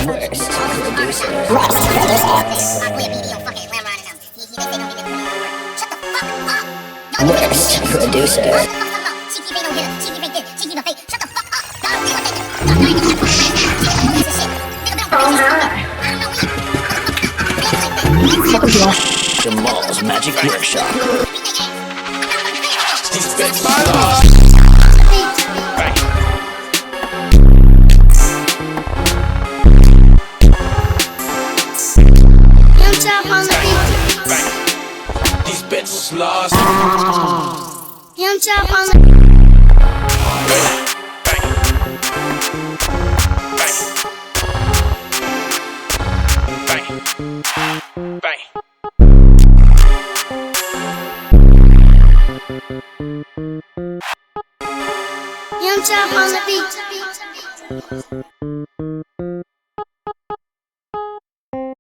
Worst producer. Worst producer. Jamal's Magic Workshop. These bitches lost. Young chop on the Young chop on the beat.